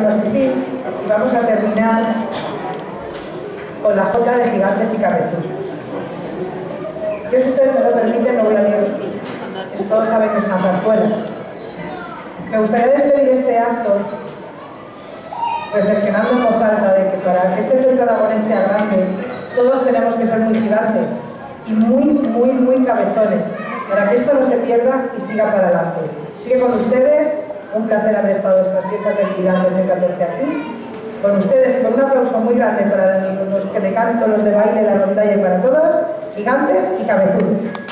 llegando a su fin y vamos a terminar con la jota de gigantes y cabezudos. Yo, si ustedes me lo permiten, no voy a leer. Todos saben que es una zarzuela. Me gustaría despedir este acto reflexionando en voz alta de que para que este centro aragonés sea grande, todos tenemos que ser muy gigantes y muy cabezones, para que esto no se pierda y siga para adelante. Sigue con ustedes, un placer haber estado en estas fiestas del Pilar 2014 aquí, con ustedes, con un aplauso muy grande para los que de canto, los de baile, la rondalla y para todos, gigantes y cabezudos.